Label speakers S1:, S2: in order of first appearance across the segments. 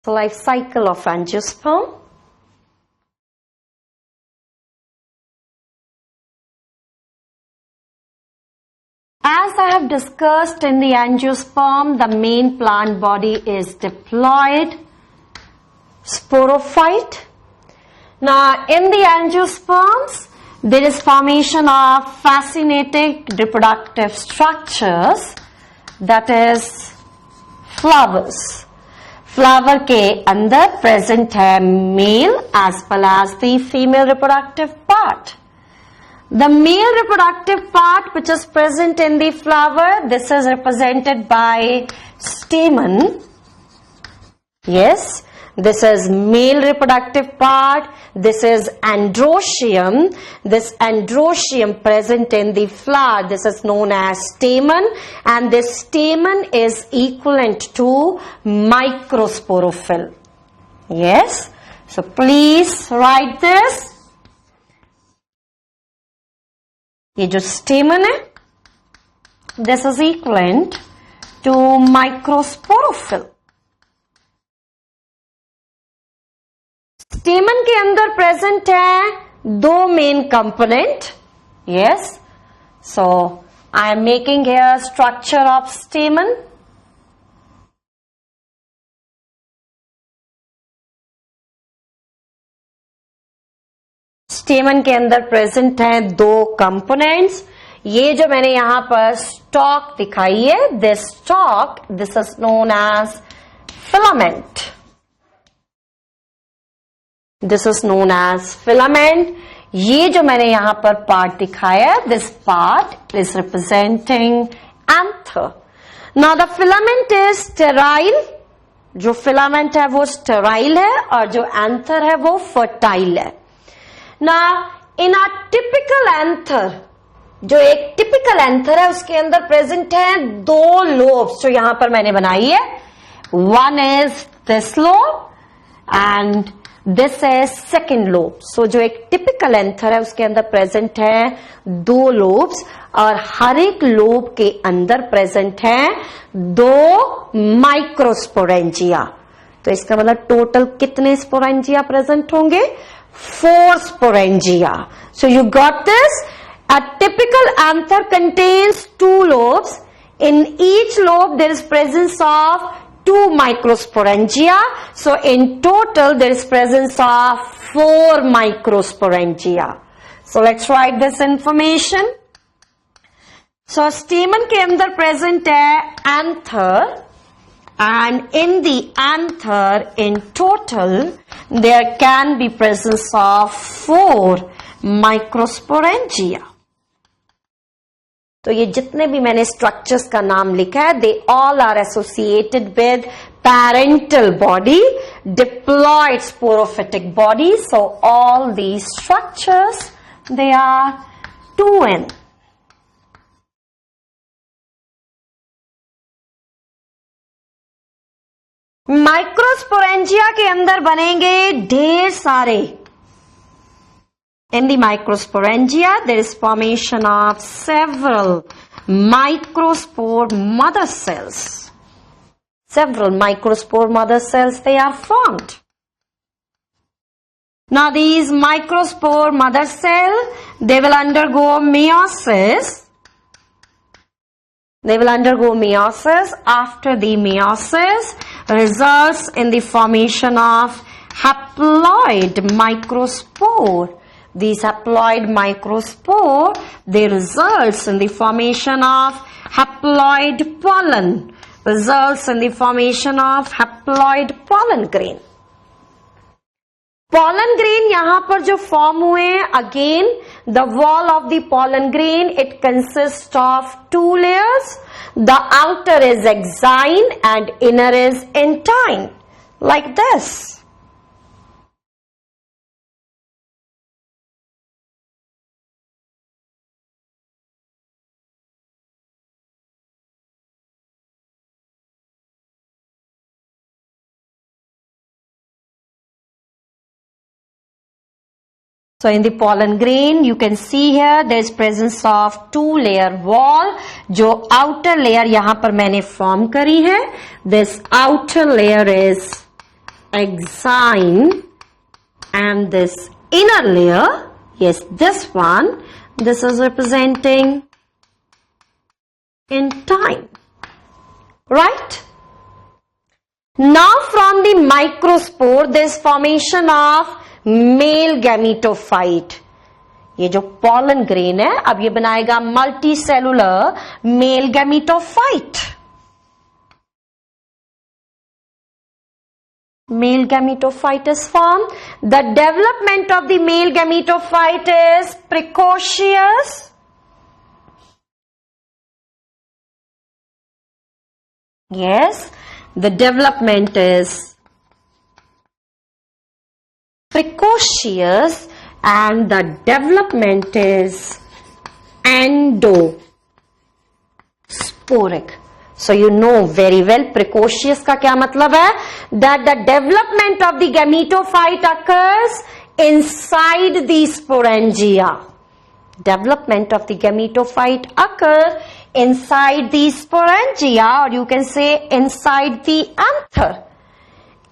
S1: So life cycle of angiosperm. As I have discussed in the angiosperm, the main plant body is diploid sporophyte. Now in the angiosperms, there is formation of fascinating reproductive structures, that is flowers. Flower के अंदर present है male as well as the female reproductive part. The male reproductive part which is present in the flower, this is represented by stamen. Yes, this is male reproductive part. This is androecium. This androecium present in the flower, this is known as stamen, and this stamen is equivalent to microsporophyll. Yes, so please write this. ये जो stamen है, this is equivalent to microsporophyll. Stamen के अंदर present है दो main component. Yes, so I am making here structure of stamen. Stamen के अंदर present है दो कंपोनेंट्स. ये जो मैंने यहां पर स्टॉक दिखाई है, this stalk, this is known as filament. This is known as filament. ये जो मैंने यहां पर पार्ट दिखाया, this part is representing anther. Now the filament is sterile. जो फिलामेंट है वो स्टेराइल है और जो एंथर है वो फर्टाइल है. Now, in a typical anther, जो एक टिपिकल एंथर है उसके अंदर प्रेजेंट है दो लोब्स जो यहां पर मैंने बनाई है. One is this lobe and this is second lobe. So जो एक टिपिकल एंथर है उसके अंदर प्रेजेंट है दो लोब्स और हर एक लोब के अंदर प्रेजेंट है दो माइक्रोस्पोरेंजिया. तो इसका मतलब टोटल कितने स्पोरेंजिया प्रेजेंट होंगे? 4 sporangia. So you got this. A typical anther contains 2 lobes. In each lobe there is presence of 2 microsporangia. So in total there is presence of 4 microsporangia. So let's write this information. So stamen के अंदर present है anther. And in the anther, in total, there can be presence of 4 microsporangia. तो ये जितने भी मैंने structures का नाम लिखा है, they all are associated with parental body, diploid sporophytic body. So all these structures, they are 2N. Microsporangia के अंदर बनेंगे ढेर सारे. In the microsporangia there is formation of several microspore mother cells. Several microspore mother cells, they are formed. Now these microspore mother cell, they will undergo meiosis. They will undergo meiosis. After the meiosis results in the formation of haploid microspore. These haploid microspore, they results in the formation of haploid pollen. Results in the formation of haploid pollen grain. Pollen grain यहाँ पर जो form हुए, again the wall of the pollen grain, it consists of 2 layers. The outer is exine and inner is entine, like this. So in the pollen grain, you can see here there is presence of 2-layer wall. जो outer layer यहाँ पर मैंने form करी है, this outer layer is exine, and this inner layer, yes, this one, this is representing intine, right? Now from the microspore, there is formation of male gametophyte. ये जो pollen grain है, अब ये बनाएगा multicellular male gametophyte. Male gametophyte is formed. The development of the male gametophyte is precocious. Yes, the development is precocious and the development is endosporic. So you know very well precocious का क्या मतलब है? That the development of the gametophyte occurs inside the sporangia. Development of the gametophyte occurs inside the sporangia, or you can say inside the anther.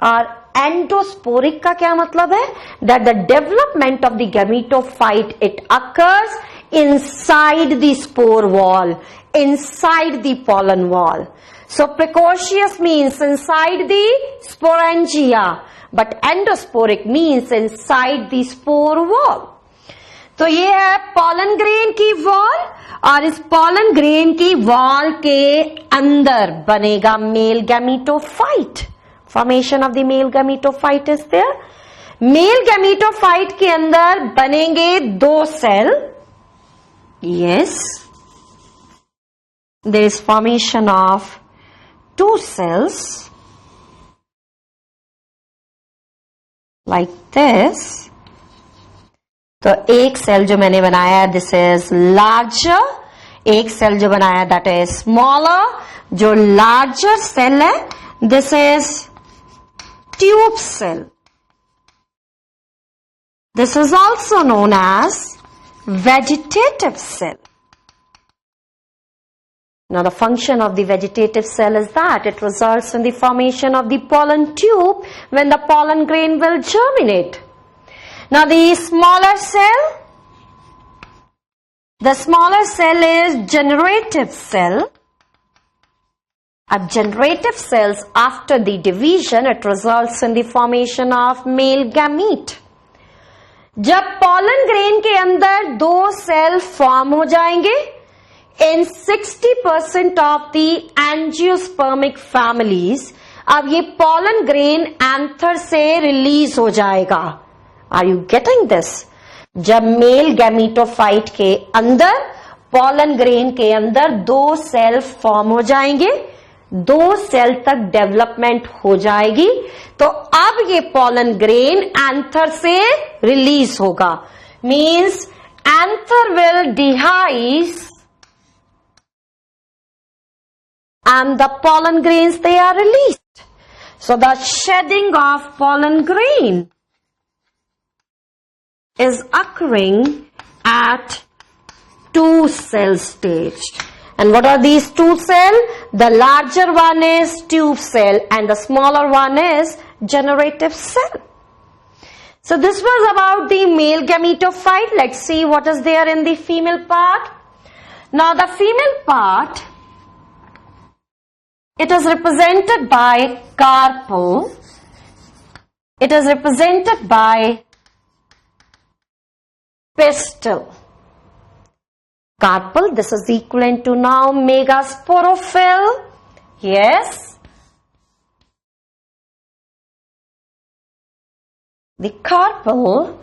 S1: और endosporic का क्या मतलब है? That the development of the gametophyte, it occurs inside the spore wall, inside the pollen wall. So precocious means inside the sporangia, but endosporic means inside the spore wall. तो ये है pollen grain की wall, और इस pollen grain की wall के अंदर बनेगा male gametophyte. Formation of the male gametophyte is there. Male gametophyte के अंदर बनेंगे दो cell. Yes, there is formation of two cells like this. तो एक सेल जो मैंने बनाया दिस इज लार्जर, एक सेल जो बनाया दैट इज स्मॉलर. जो लार्जर सेल है this is tube cell. This is also known as vegetative cell. Now the function of the vegetative cell is that it results in the formation of the pollen tube when the pollen grain will germinate. Now the smaller cell is generative cell. Ab generative cells, after the division, it results in the formation of male gamete. जब pollen grain के अंदर दो cell form हो जाएंगे, in 60% of the angiospermic families, अब ये pollen grain anther से release हो जाएगा. Are you getting this? जब मेल गैमेटोफाइट के अंदर pollen grain के अंदर दो सेल फॉर्म हो जाएंगे, दो सेल तक डेवलपमेंट हो जाएगी, तो अब ये pollen grain एंथर से रिलीज होगा. Means anther will dehisce and the pollen grains they are released. So the shedding of pollen grain is occurring at two cell stage. And what are these two cells? The larger one is tube cell and the smaller one is generative cell. So this was about the male gametophyte. Let's see what is there in the female part. Now the female part, it is represented by carpel. It is represented by pistil. Carpel, this is equivalent to now megasporophyll. Yes. The carpel,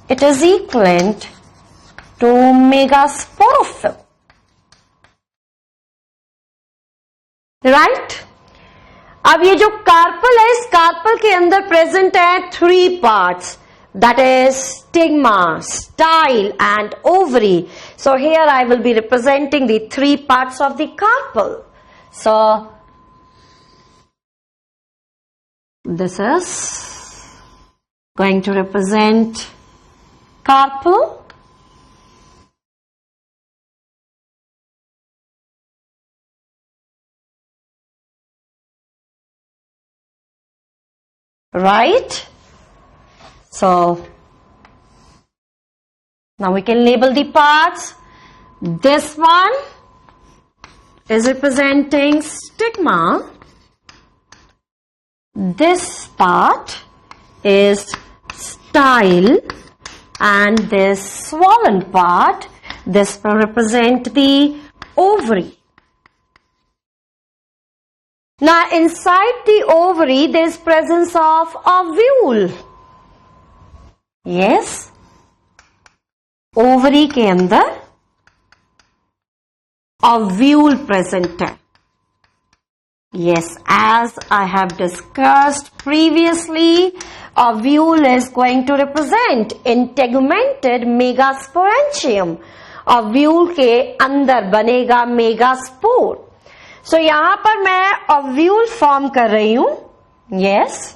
S1: it is equivalent to megasporophyll. Right अब ये जो carpel है, इस carpel के अंदर present है three parts, that is stigma, style and ovary. So here I will be representing the three parts of the carpel. So this is going to represent carpel. right? So now we can label the parts. This one is representing stigma. This part is style, and this swollen part, this will represent the ovary. Now inside the ovary there is presence of ovule. Yes, ovary के अंदर ovule present है. Yes, as I have discussed previously, ovule is going to represent integumented megasporangium. ovule के अंदर बनेगा megaspore. So यहां पर मैं ovule form कर रही हूं. Yes.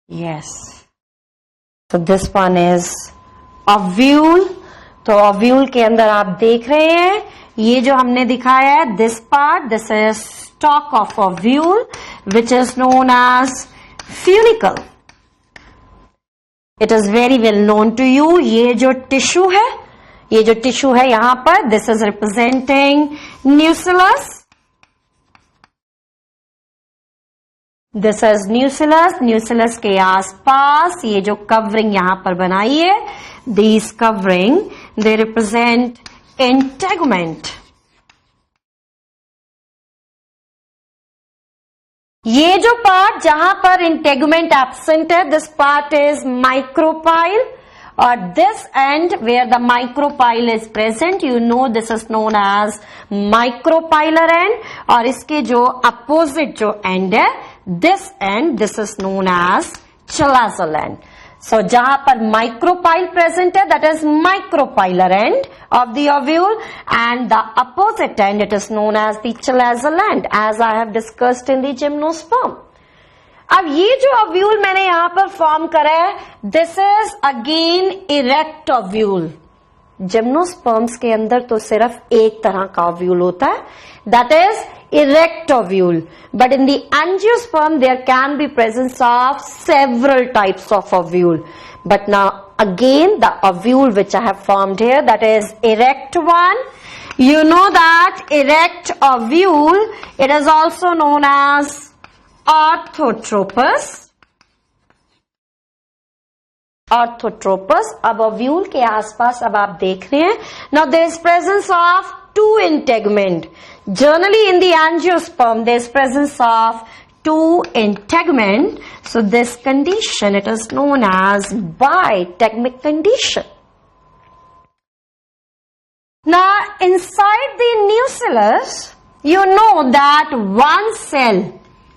S1: Yes. So this one is ovule. तो ovule के अंदर आप देख रहे हैं ये जो हमने दिखाया है, this part, this is stalk of ovule, which is known as funicle. It is very well known to you. ये जो टिश्यू है, ये जो टिश्यू है यहां पर, this is representing nucellus. This is nucellus. Nucellus के आसपास ये जो कवरिंग यहां पर बनाई है, this covering they represent integument. ये जो पार्ट जहां पर इंटेगुमेंट एब्सेंट है, दिस पार्ट इज माइक्रोपाइल. और this end where the micropyle is present, you know this is known as micropylar end. और इसके जो अपोजिट जो एंड है, this end, this is known as chalazal end. So जहां पर micropyle present है, that is micropylar end of the ovule, and the opposite end it is known as the chalazal end, as I have discussed in the gymnosperm. अब ये जो ovule मैंने यहां पर form करा है, this is again erect ovule. Gymnosperms के अंदर तो सिर्फ एक तरह का ovule होता है, that is erect ovule. But in the angiosperm there can be presence of several types of ovule. But now again the ovule which I have formed here, that is erect one. You know that erect ovule, it is also known as orthotropous. Orthotropous. अब ovule के आसपास अब आप देख रहे हैं, now there is presence of two integument. Generally in the angiosperm there is presence of two integument. So this condition, it is known as bitegmic condition. Now inside the nucellus, you know that one cell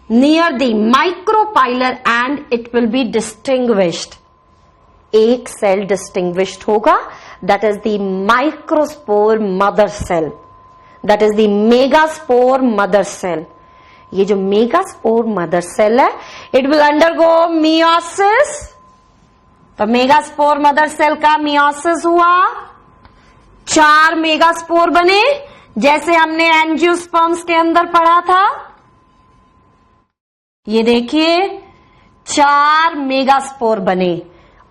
S1: near the micropylar end, it will be distinguished. एक cell distinguished होगा, that is the microspore mother cell, that is the megaspore mother cell. ये जो megaspore mother cell है, it will undergo meiosis. तो megaspore mother cell का meiosis हुआ, 4 megaspore बने, जैसे हमने एंजियोस्पर्म्स के अंदर पढ़ा था. ये देखिए 4 मेगास्पोर बने,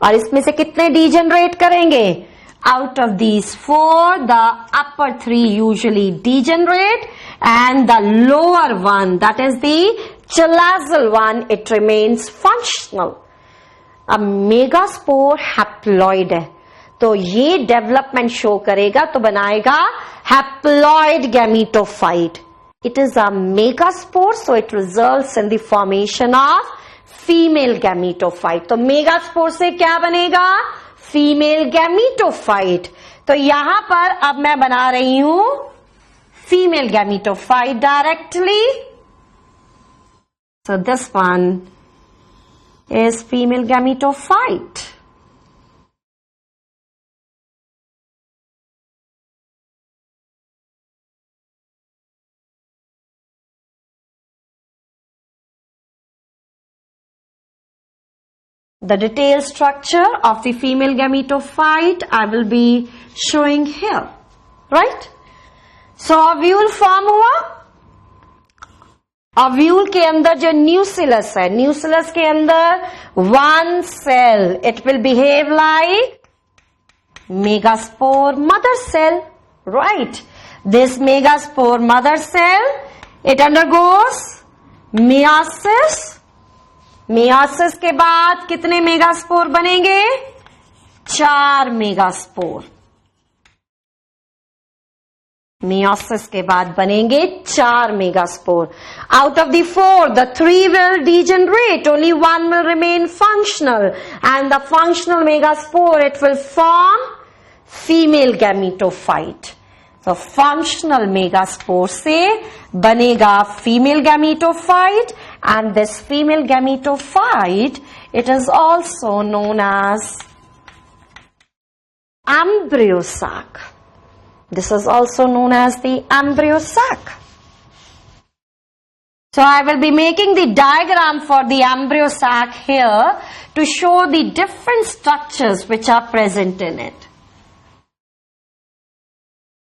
S1: और इसमें से कितने डीजेनरेट करेंगे? Out of these 4, the upper 3 usually degenerate, and the lower one, that is the chalazal one, it remains functional. अब मेगास्पोर हैप्लॉइड है, तो ये डेवलपमेंट शो करेगा, तो बनाएगा haploid gametophyte. It is a megaspore, so it results in the formation of female gametophyte. तो megaspore से क्या बनेगा? Female gametophyte. तो यहां पर अब मैं बना रही हूं female gametophyte directly. So this one is female gametophyte. The detailed structure of the female gametophyte I will be showing here, right? So ovule form हुआ, ओव्यूल के अंदर जो न्यूसिलस है, न्यूसिलस के अंदर one cell, it will behave like megaspore mother cell, right? This megaspore mother cell, it undergoes meiosis. Meiosis के बाद कितने मेगास्पोर बनेंगे? 4 मेगास्पोर. मियोसिस के बाद बनेंगे 4 megaspore. Out of the 4, the 3 will degenerate. Only 1 will remain functional. And the functional megaspore, it will form female gametophyte. So functional megaspore से बनेगा female gametophyte. And this female gametophyte, it is also known as embryo sac. This is also known as the embryo sac. So I will be making the diagram for the embryo sac here to show the different structures which are present in it.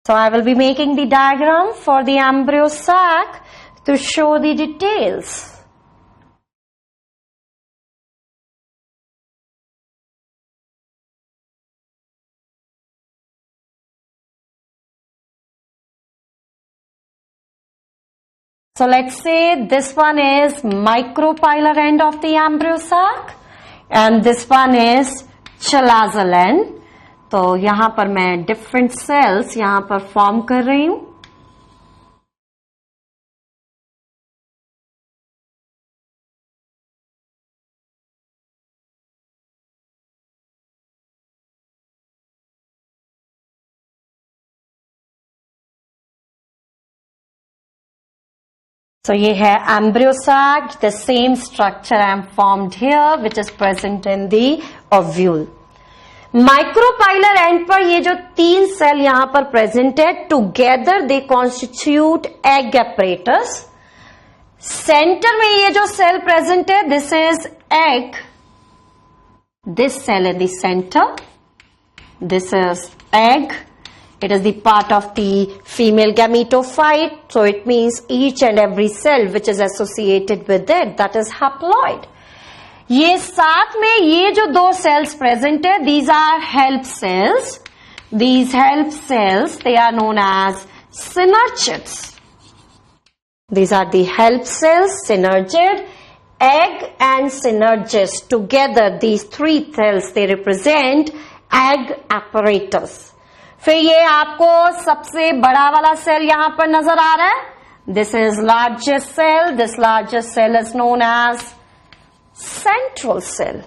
S1: So I will be making the diagram for the embryo sac to show the details. So let's say this one is micropylar end of the embryo sac and this one is chalazal end. तो यहां पर मैं different cells यहां पर form कर रही हूं. So ये है embryo sac, the same structure I am formed here which is present in the ovule. Micropylar end पर ये जो 3 सेल यहां पर प्रेजेंट है, together they constitute egg apparatus. Centre में ये जो सेल प्रेजेंट है, this is egg. This cell in the center, this is egg. It is the part of the female gametophyte, so it means each and every cell which is associated with it, that is haploid. ये साथ में ये जो 2 cells present है, these are help cells. These help cells, they are known as synergids. These are the help cells, synergid, egg and synergist. Together, these 3 cells, they represent egg apparatus. फिर ये आपको सबसे बड़ा वाला सेल यहां पर नजर आ रहा है. This is largest cell. This largest cell is known as central cell.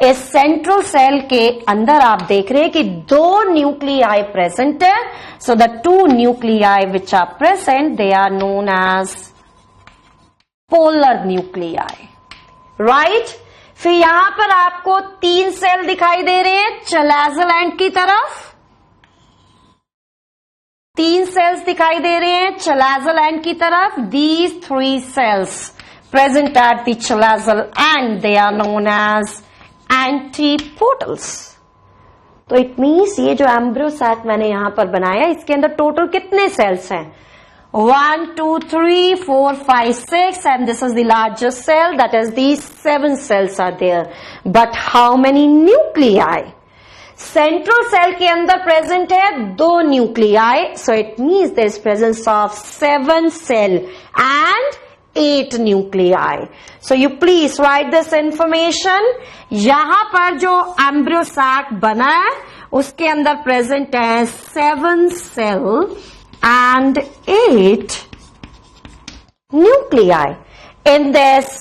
S1: इस सेंट्रल सेल के अंदर आप देख रहे हैं कि 2 न्यूक्लियाई प्रेजेंट है. So the 2 nuclei which are present, they are known as polar nuclei, right? फिर यहां पर आपको 3 सेल दिखाई दे रहे हैं चलाजल एंड की तरफ. 3 सेल्स दिखाई दे रहे हैं चलाजल एंड की तरफ. These 3 cells present at the chalazal end, they are known as antipodals. तो इट मीन्स ये जो एम्ब्रियो सैक मैंने यहां पर बनाया, इसके अंदर टोटल कितने सेल्स हैं? 1, 2, 3, 4, 5, 6 and this is the largest cell, that is these 7 cells are there. But how many nuclei? Central cell के अंदर प्रेजेंट है 2 nuclei, so it means there is presence of 7 cell and 8 nuclei. So you please write this information. यहां पर जो embryo sac बना है उसके अंदर प्रेजेंट है 7 cell and 8 nuclei in this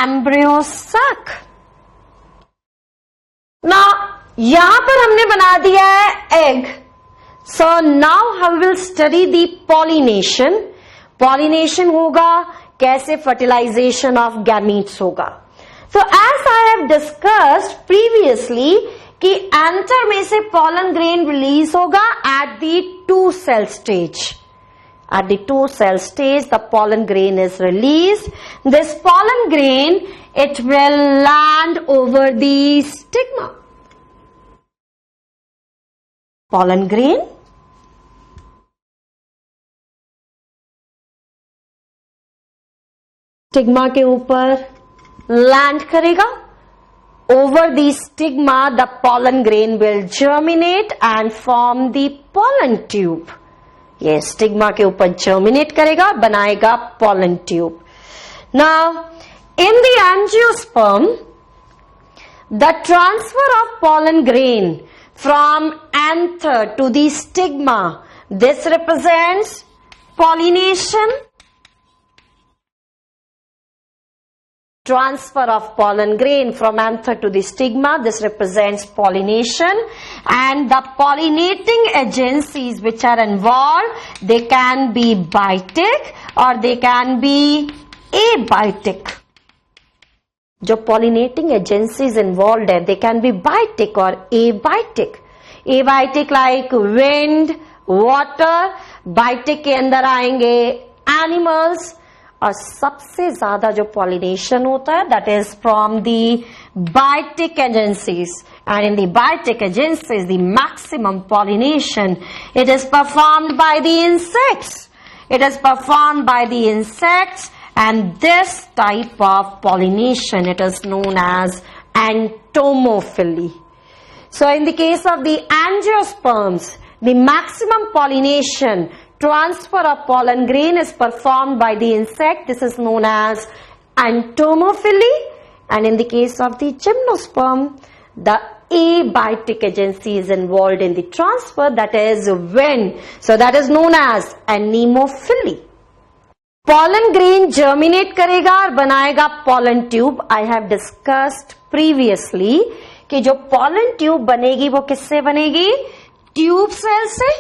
S1: embryo sac. Now यहां पर हमने बना दिया है एग. सो नाउ हम will study the pollination. Pollination होगा कैसे फर्टिलाइजेशन ऑफ गैमीट्स होगा. So as I have discussed previously कि एंथर में से पॉलन ग्रेन रिलीज होगा at the 2 cell stage. At the 2 cell stage, the pollen grain is released. This pollen grain, it will land over the stigma. Pollen grain stigma के ऊपर land करेगा. Over the stigma, the pollen grain will germinate and form the pollen tube. ये stigma के ऊपर germinate करेगा, बनाएगा pollen tube. Now, in the angiosperm, the transfer of pollen grain from anther to the stigma, this represents pollination. Transfer of pollen grain from anther to the stigma, this represents pollination, and the pollinating agencies which are involved, they can be biotic or they can be abiotic. जो pollinating agencies involved है, they can be biotic or abiotic. Abiotic like wind, water, biotic के अंदर आएंगे animals, और सबसे ज्यादा जो pollination होता है that is from the biotic agencies. And in the biotic agencies the maximum pollination it is performed by the insects. It is performed by the insects and this type of pollination it is known as entomophily. So in the case of the angiosperms the maximum pollination transfer of pollen grain is performed by the insect. This is known as entomophily. And in the case of the gymnosperm, the abiotic agency is involved in the transfer, that is wind. So that is known as anemophily. Pollen grain germinate करेगा और बनाएगा pollen tube. I have discussed previously कि जो pollen tube बनेगी वो किससे बनेगी? Tube cell से,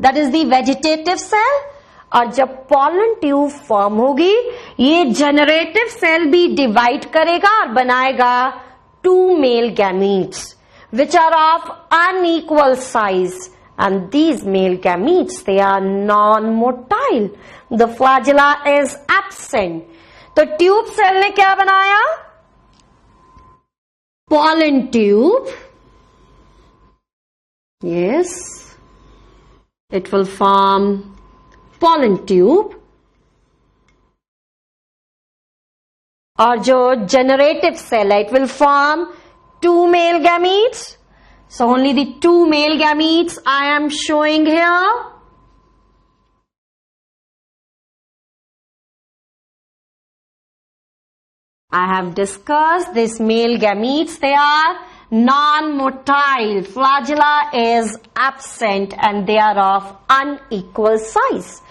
S1: that is the vegetative cell. और जब पॉलन ट्यूब फॉर्म होगी ये जनरेटिव सेल भी डिवाइड करेगा और बनाएगा 2 male gametes which are of unequal size, and these male gametes they are non-motile. The flagella is absent. तो ट्यूब सेल ने क्या बनाया? Pollen tube. Yes, it will form pollen tube. और जो generative cell है, it will form 2 male gametes. So only the 2 male gametes I am showing here. I have discussed these male gametes. They are non-motile. Flagella is absent and they are of unequal size.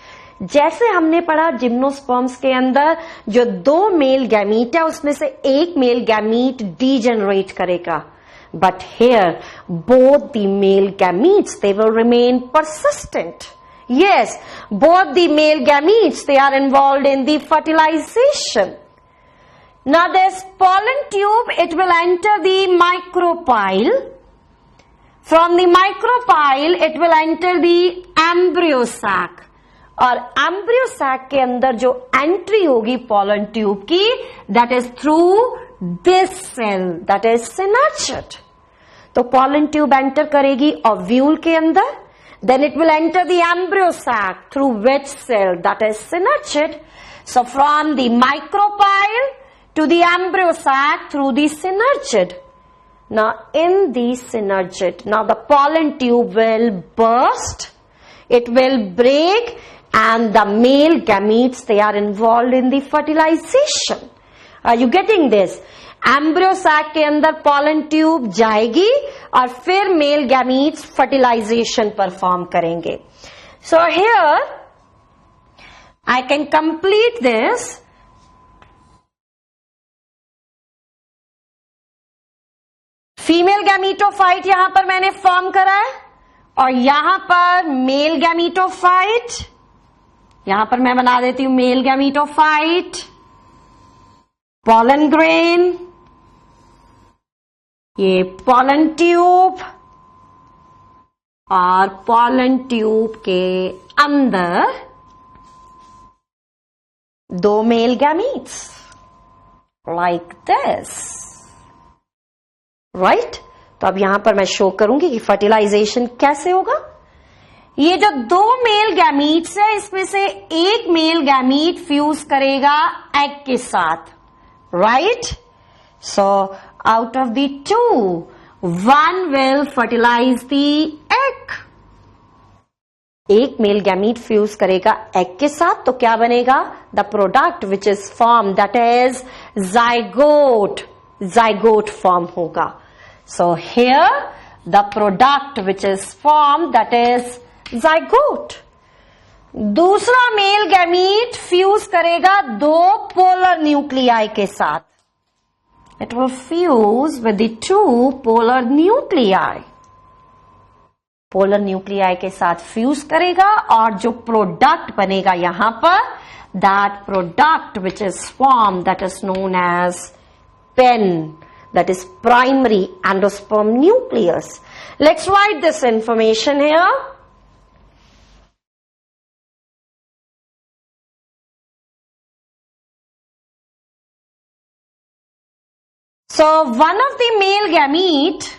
S1: जैसे हमने पढ़ा gymnosperms के अंदर जो 2 male gamete है उसमें से एक मेल गैमीट डीजेनरेट करेगा. But here both the male gametes they will remain persistent. Yes, both the male gametes they are involved in the fertilization. Now this pollen tube, it will enter the micropyle. From the micropyle, it will enter the embryo sac. और embryo sac के अंदर जो entry होगी pollen tube की, that is through this cell, that is synergid. तो pollen tube enter करेगी ovule के अंदर, then it will enter the embryo sac through which cell, that is synergid. So from the micropyle to the embryo sac through the synergid. Now in the synergid, now the pollen tube will burst, it will break, and the male gametes they are involved in the fertilization. Are you getting this? Embryo sac के अंदर pollen tube जाएगी और फिर male gametes fertilization perform करेंगे. So here I can complete this. Female gametophyte यहां पर मैंने form करा है और यहां पर मेल गैमीटोफाइट. यहां पर मैं बना देती हूं मेल गैमीटोफाइट, पॉलन ग्रेन, ये पॉलन ट्यूब, और पॉलन ट्यूब के अंदर 2 male gametes like this, right. तो अब यहां पर मैं शो करूंगी कि फर्टिलाइजेशन कैसे होगा। ये जो 2 मेल गैमीट्स है, इसमें से एक मेल गैमीट फ्यूज करेगा एग के साथ, right. So out of the 2, 1 will fertilize the egg. एक मेल गैमीट फ्यूज करेगा एग के साथ, तो क्या बनेगा? The product which is form, that is zygote, zygote form होगा। So here the product which is form, that is zygote. दूसरा male gamete fuse करेगा 2 पोलर न्यूक्लियाई के साथ, it will fuse with the 2 polar nuclei, polar nuclei के साथ fuse करेगा, और जो प्रोडक्ट बनेगा यहां पर, that product which is form, that is known as PEN, that is primary endosperm nucleus. Let's write this information here. So one of the male gamete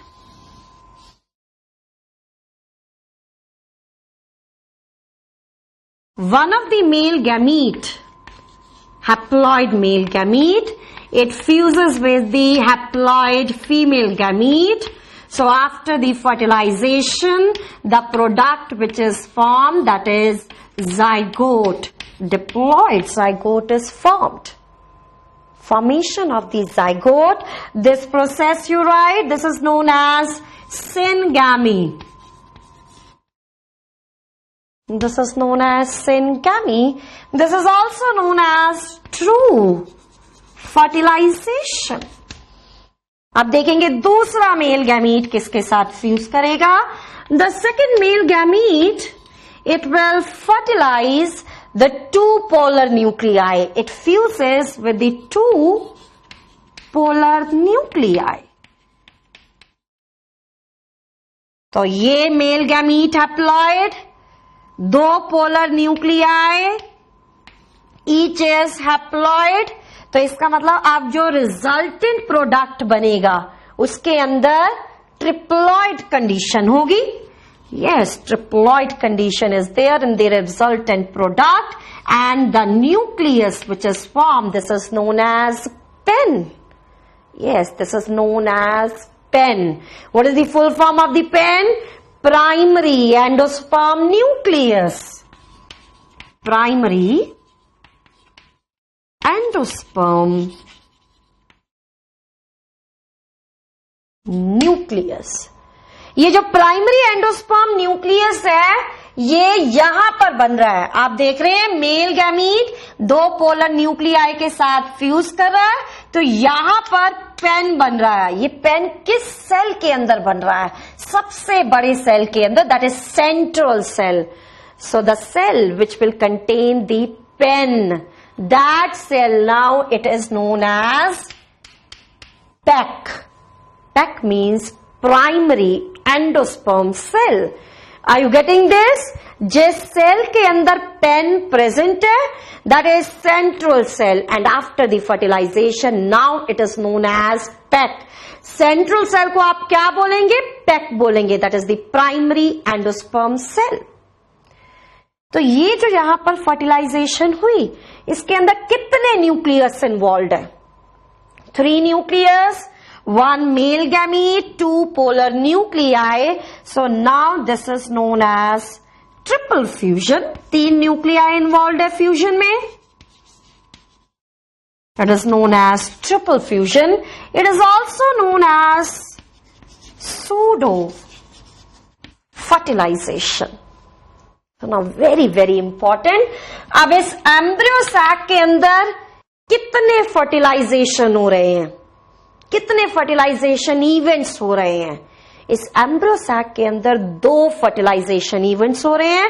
S1: haploid male gamete, it fuses with the haploid female gamete. So after the fertilization, the product which is formed, that is zygote, diploid zygote is formed. Formation of the zygote, this process you write, this is known as syngamy. This is known as syngamy. This is also known as true fertilization. अब देखेंगे दूसरा male gamete किसके साथ fuse करेगा। The second male gamete, it will fertilize the 2 polar nuclei. It fuses with the 2 polar nuclei. तो ये male gamete haploid, 2 polar nuclei, each is haploid. तो इसका मतलब अब जो रिजल्टेंट प्रोडक्ट बनेगा उसके अंदर ट्रिप्लॉइड कंडीशन होगी। Yes, triploid condition is there in the resultant product, and the nucleus which is formed, this is known as pen. Yes, this is known as pen. What is the full form of the pen? Primary endosperm nucleus. Primary endosperm nucleus. ये जो primary endosperm nucleus है, ये यहां पर बन रहा है। आप देख रहे हैं मेल गैमीट 2 पोलर न्यूक्लियाई के साथ फ्यूज कर रहा है, तो यहां पर पेन बन रहा है। ये पेन किस सेल के अंदर बन रहा है? सबसे बड़े सेल के अंदर, that is central cell. So the cell which will contain the PEN, that cell now it is known as PEC. PEC means primary endosperm cell. Are you getting this? जिस सेल के अंदर PEN present है, that is central cell, and after the fertilisation now it is known as PEC. Central cell को आप क्या बोलेंगे? PEC बोलेंगे, that is the primary endosperm cell. तो ये जो यहां पर फर्टिलाइजेशन हुई, इसके अंदर कितने न्यूक्लियस इन्वॉल्व है? 3 nucleus, 1 male gamete, 2 polar nuclei. So now this is known as triple fusion. 3 nuclei involved है fusion में. It is known as triple fusion. It is also known as pseudo fertilization. So now very important. अब इस embryo sac के अंदर कितने fertilisation हो रहे हैं? कितने फर्टिलाइजेशन इवेंट्स हो रहे हैं? इस एम्ब्रियो सैक के अंदर 2 फर्टिलाइजेशन इवेंट्स हो रहे हैं,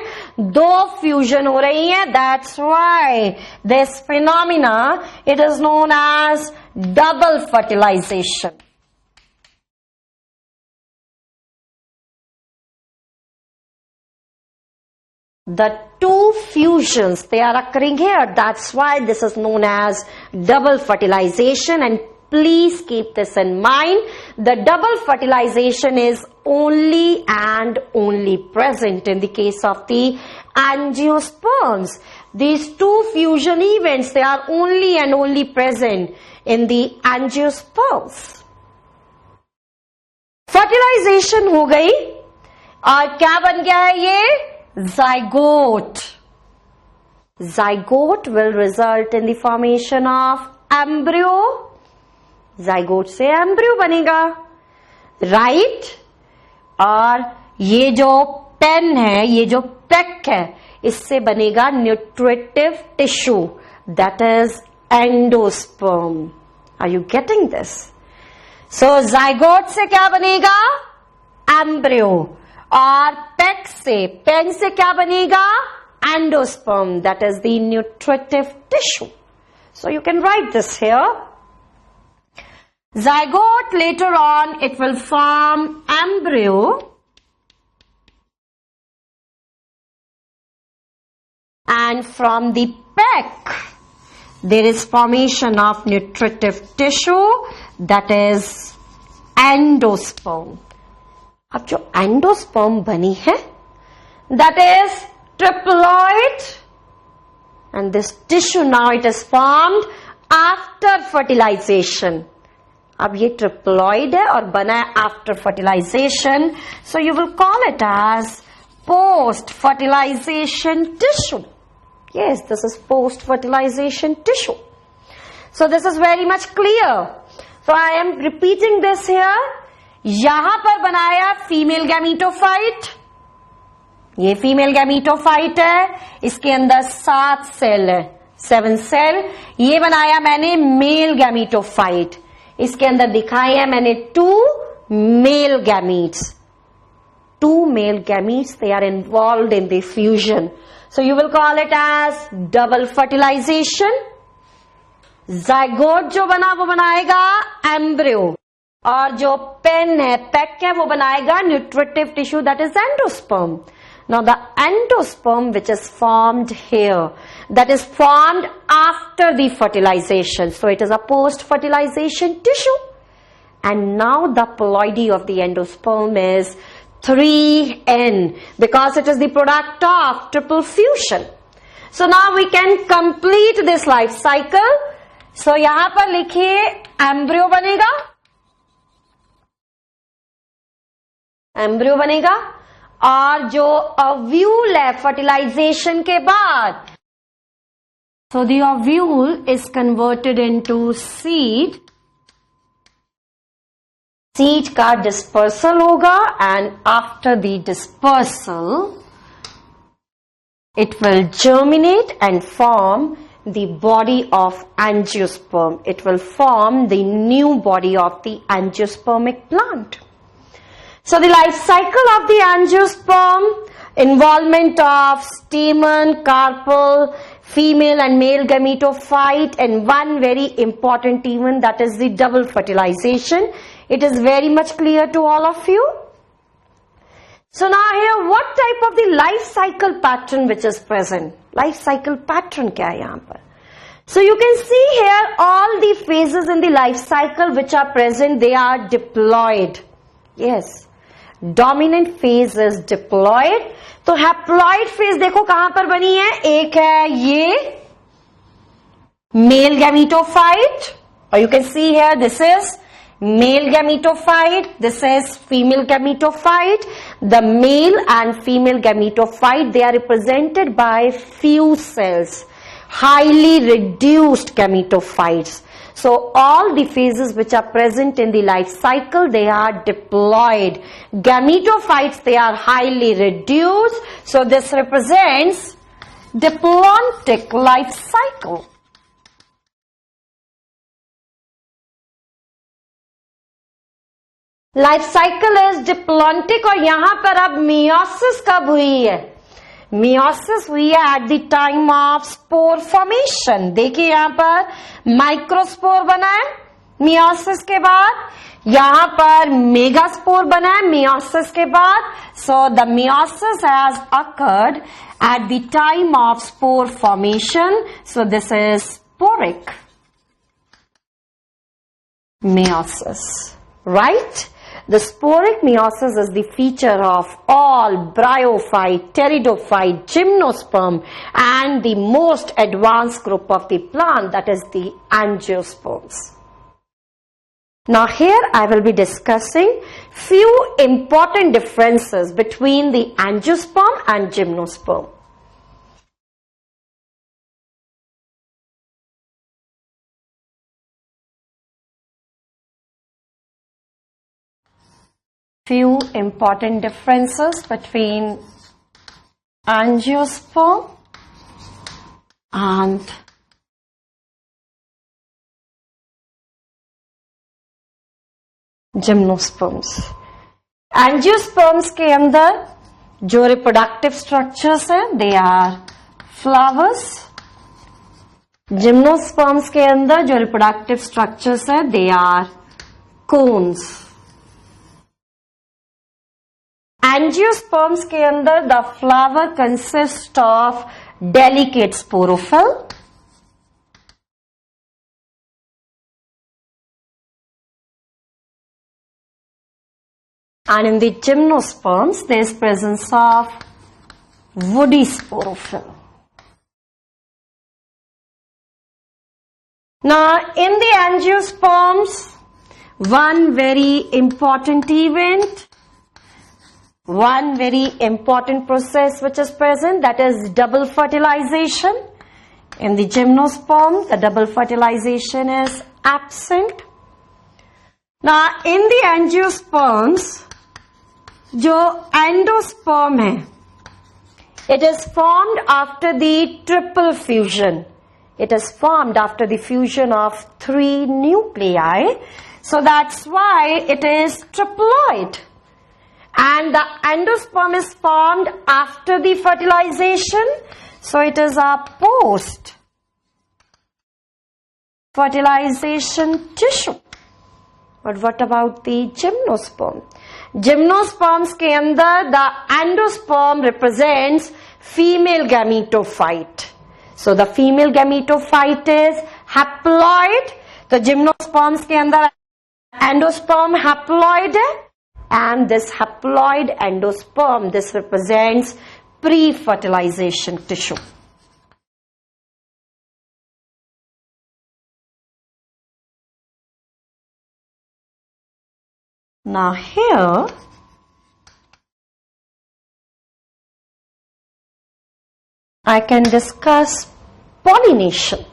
S1: 2 फ्यूजन हो रही हैं. That's why this phenomena it is known as double fertilisation. The 2 fusions, they are occurring here. That's why this is known as double fertilization. And please keep this in mind. The double fertilization is only and only present in the case of the angiosperms. These 2 fusion events, they are only and only present in the angiosperms. Fertilization हो गई और क्या बन गया है ये? Zygote. Zygote will result in the formation of embryo. Zygote से embryo बनेगा, right? और ये जो पेन है, ये जो पेक है, इससे बनेगा nutritive tissue, that is endosperm. Are you getting this? So zygote से क्या बनेगा? Embryo. और पेन से क्या बनेगा? Endosperm, that is the nutritive tissue. So you can write this here. zygote later on it will form embryo, and from the peck there is formation of nutritive tissue, that is endosperm. अब जो endosperm बनी है, that is triploid, and this tissue now it is formed after fertilization. अब ये triploid है और बना है after fertilization, so you will call it as post fertilization tissue. Yes, this is post fertilization tissue. So this is very much clear. So I am repeating this here. यहां पर बनाया female gametophyte, ये female gametophyte है, इसके अंदर 7 cell है, 7 cell. ये बनाया मैंने मेल गैमीटोफाइट, इसके अंदर दिखाए हैं मैंने 2 male gametes. 2 male gametes, they are involved in the fusion. So you will call it as double fertilization. zygote जो बना वो बनाएगा एम्ब्रियो, और जो पेन है, पेक है, वो बनाएगा nutritive tissue, that is endosperm. Now the endosperm which is formed here, that is formed after the fertilisation, so it is a post fertilisation tissue. And now the ploidy of the endosperm is 3N because it is the product of triple fusion. So now we can complete this life cycle. So यहां पर लिखिए embryo बनेगा, embryo बनेगा, और जो ovule है fertilisation के बाद, so the ovule is converted into seed. Seed का डिस्पर्सल होगा, and after the dispersal it will germinate and form the body of angiosperm. It will form the new body of the angiospermic plant. So the life cycle of the angiosperm, involvement of stamen, carpel, female and male gametophyte, and one very important event, that is the double fertilization. It is very much clear to all of you. So now here, what type of the life cycle pattern which is present? Life cycle pattern क्या है यहाँ पर? So you can see here all the phases in the life cycle which are present, they are diploid. Yes, dominant phase is diploid. तो haploid phase देखो कहाँ पर बनी है, एक है ये male gametophyte, or you can see here this is male gametophyte, this is female gametophyte. The male and female gametophyte, they are represented by few cells, highly reduced gametophytes. So all the phases which are present in the life cycle, they are diploid. Gametophytes, they are highly reduced. So this represents diplontic life cycle. Life cycle is diplontic, और यहां पर अब meiosis कब हुई है? Meiosis हुई है at the time of spore formation. देखिए यहां पर माइक्रोस्पोर बना है मियोसिस के बाद, यहां पर मेगास्पोर बना है मियोसिस के बाद। So the meiosis has occurred at the time of spore formation, so this is sporic meiosis, right? The sporic meiosis is the feature of all bryophyte, pteridophyte, gymnosperm and the most advanced group of the plant, that is the angiosperms. Now here I will be discussing few important differences between the angiosperm and gymnosperm. Few important differences between angiosperm and gymnosperms. Angiosperms के अंदर जो reproductive structures हैं they are flowers, gymnosperms के अंदर जो reproductive structures हैं they are cons. Angiosperms के अंदर the flower consist of delicate sporophyll, and in the gymnosperms there is presence of woody sporophyll. Now in the angiosperms, one very important event, one very important process which is present, that is double fertilization. In the gymnosperm the double fertilization is absent. Now in the angiosperms जो endosperm है, it is formed after the triple fusion. It is formed after the fusion of 3 nuclei, so that's why it is triploid. And the endosperm is formed after the fertilization, so it is a post fertilization tissue. But what about the gymnosperm? Gymnosperms के अंदर the endosperm represents female gametophyte. So the female gametophyte is haploid. तो gymnosperms के अंदर endosperm haploid है, and this haploid endosperm, this represents pre-fertilization tissue. Now here I can discuss pollination.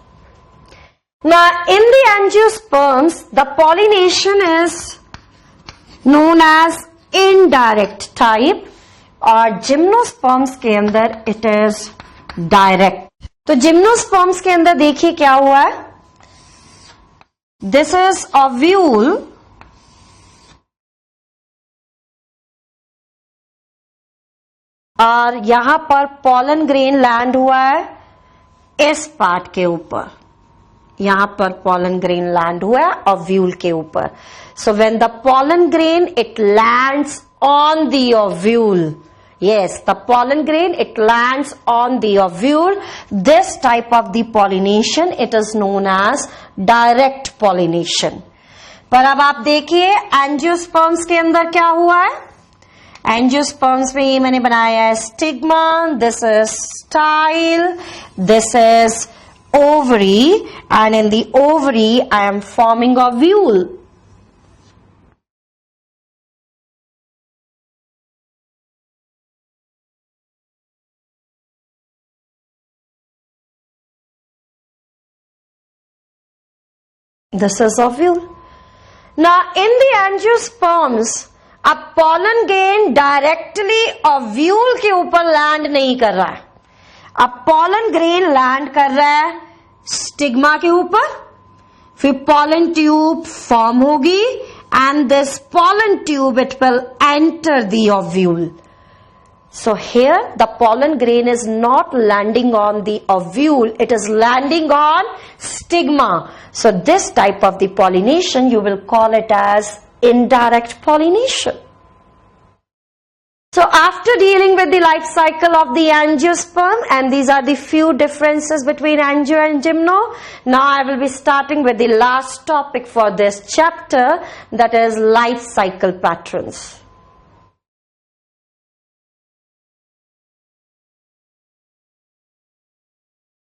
S1: Now in the angiosperms the pollination is known as indirect type, और gymnosperms के अंदर it is direct. तो gymnosperms के अंदर देखिए क्या हुआ है, this is ovule और यहां पर पॉलन ग्रेन लैंड हुआ है इस पार्ट के ऊपर, यहां पर पॉलन ग्रेन लैंड हुआ है ओव्यूल के ऊपर. So when the pollen grain it lands on the ovule, yes, the pollen grain it lands on the ovule. This type of the pollination it is known as direct pollination. पर अब आप देखिए angiosperms के अंदर क्या हुआ है. Angiosperms में ये मैंने बनाया है stigma, this is style, this is ovary, and in the ovary I am forming ovule. This is ovule. Now in the angiosperms अब pollen grain डायरेक्टली ovule के ऊपर लैंड नहीं कर रहा है, अब pollen grain लैंड कर रहा है स्टिग्मा के ऊपर, फिर pollen ट्यूब फॉर्म होगी and this pollen tube, it will enter the ovule. So here the pollen grain is not landing on the ovule, it is landing on stigma. So this type of the pollination, you will call it as indirect pollination. So after dealing with the life cycle of the angiosperm, and these are the few differences between angio and gymno, now I will be starting with the last topic for this chapter, that is life cycle patterns.